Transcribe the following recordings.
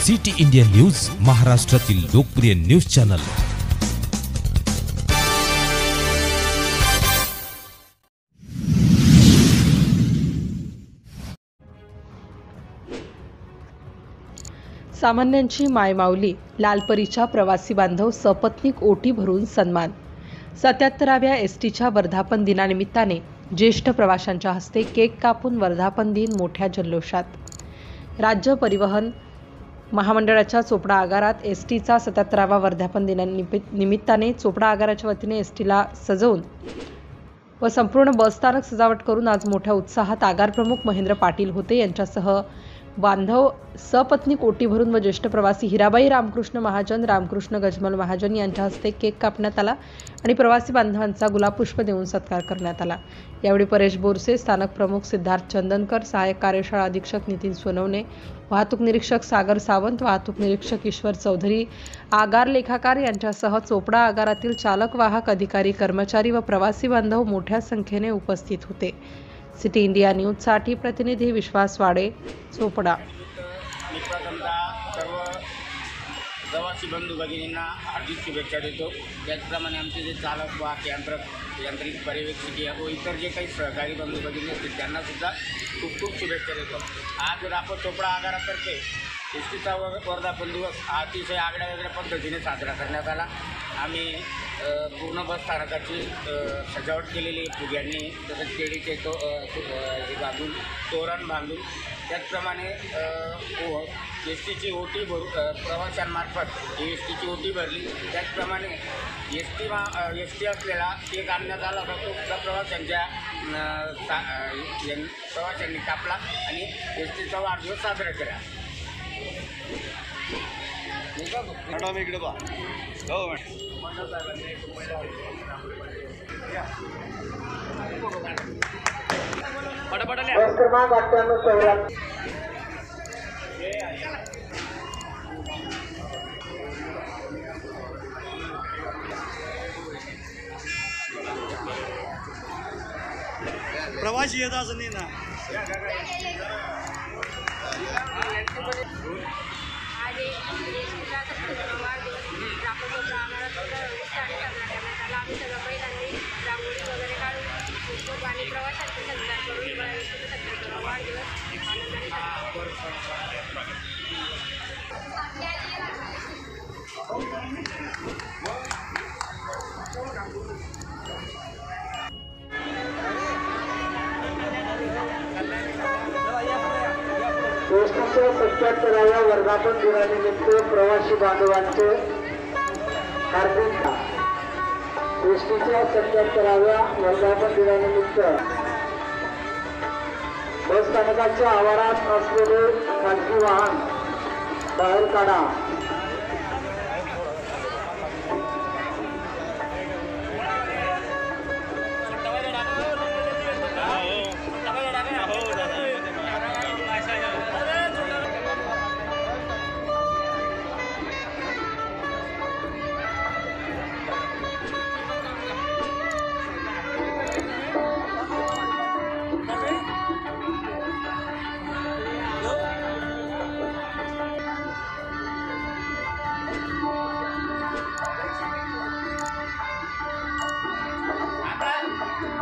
City India news, महाराष्ट्रातील लोकप्रिय news channel. सामान्यांची मायमाऊली लालपरीच्या प्रवासी बांधव सपत्नीक ओटी भरून सन्मान। 77व्या एसटीच्या वर्धापन दिनानिमित्ताने ज्येष्ठ प्रवाशांच्या हस्ते केक कापून वर्धापन दिन मोठ्या जल्लोषात। राज्य परिवहन महामंडळाच्या चोपडा आगारात एसटीचा 77वा वर्धापन दिनानिमित्ताने चोपडा आगाराच्या वतीने एसटीला सजवून व संपूर्ण बस स्थानक सजावट करून आज मोठ्या उत्साहात आगार प्रमुख महेंद्र पाटील होते यांच्यासह बांधव सपत्नीक ओटी भरून व ज्येष्ठ प्रवासी हिराबाई रामकृष्ण महाजन, रामकृष्ण गजमल महाजन यांच्या हस्ते केक कापण्यात आला आणि प्रवासी बांधवांचा गुलाबपुष्प देऊन सत्कार करण्यात आला। यावेळी परेश बोरसे, स्थानक प्रमुख सिद्धार्थ चंदनकर, सहाय्यक कार्यशाळा अधीक्षक नितीन सोनवणे, वाहतूक निरीक्षक सागर सावंत, वाहतूक निरीक्षक ईश्वर चौधरी, आगार लेखाकार यांच्यासह चोपडा आगारातील चालक वाहक अधिकारी, कर्मचारी व प्रवासी बांधव मोठ्या संख्येने उपस्थित होते। सिटी इंडिया न्यूज साठी प्रतिनिधी विश्वास वाडे, चोपडा। सर्व प्रवासी बंधू भगिनींना हार्दिक शुभेच्छा देतो। त्याचप्रमाणे आमचे जे चालक वाहक यांत्रिक पर्यवेक्षक व इतर जे काही सहकारी बंधू भगिनी असतील त्यांना सुद्धा खूप खूप शुभेच्छा देतो। आज आपण चोपडा आगारातर्फे एसटीचा वर्धापन दिवस अतिशय आगळ्या वेगळ्या पद्धतीने साजरा करण्यात आला। आम्ही पूर्ण बस स्थानकाची सजावट केलेली फुग्यांनी, तसंच केळीचे हे बांधून, तोरण बांधून, त्याचप्रमाणे एस टीची ओटी प्रवाशांमार्फत एस टीची ओटी भरली। त्याचप्रमाणे एस टी असलेला केक आणण्यात आला होता, तो सुद्धा प्रवाशांनी कापला आणि एस टीचा वाढदिवस साजरा केला। मॅडम इकडे बा, हो प्रवासी येत असं नाही ना। एसटीच्या 77व्या वर्धापन दिनानिमित्त प्रवासी बांधवांचे हार्दिक एसटीच्या 77व्या वर्धापन दिनानिमित्त बस स्थानकाच्या आवारात असलेले खाजगी वाहन बाहेर काढा।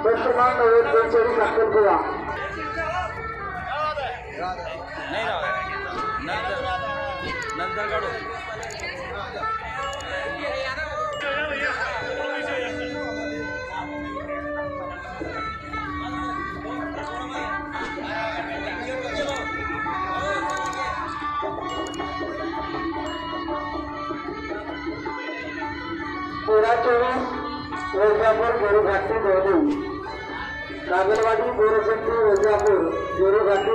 वर्तमान नवीन दाखल करा। नंतर काढू। वैजापूर गोरेघाटी दौंडी, नागलवाडी गोरेघाटी वैजापूर गोरेघाटी।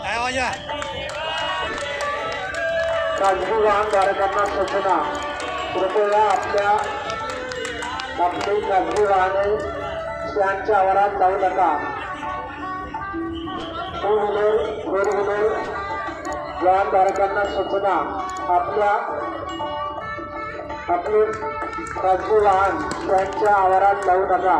काय माझ्या खाजगी वाहन धारकांना सूचना, कृपया आपली खाजगी वाहने स्टँडच्या आवारात लावू नका. टू व्हीलर, फोर व्हीलर वाहन धारकांना सूचना, आपले खाजगी वाहन स्टँडच्या आवारात लावू नका.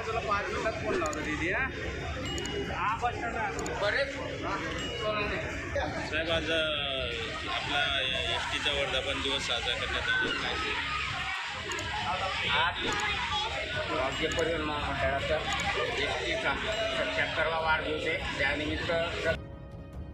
तुला 5 मिनिटात फोन लावतो दीदी. साहेब, आज आपला एसटीचा वर्धापन दिवस साजरा करण्यात आला. आज राज्य परिवहन महामंडळाचा एसटीचा 77वा वाढदिवस आहे. त्यानिमित्त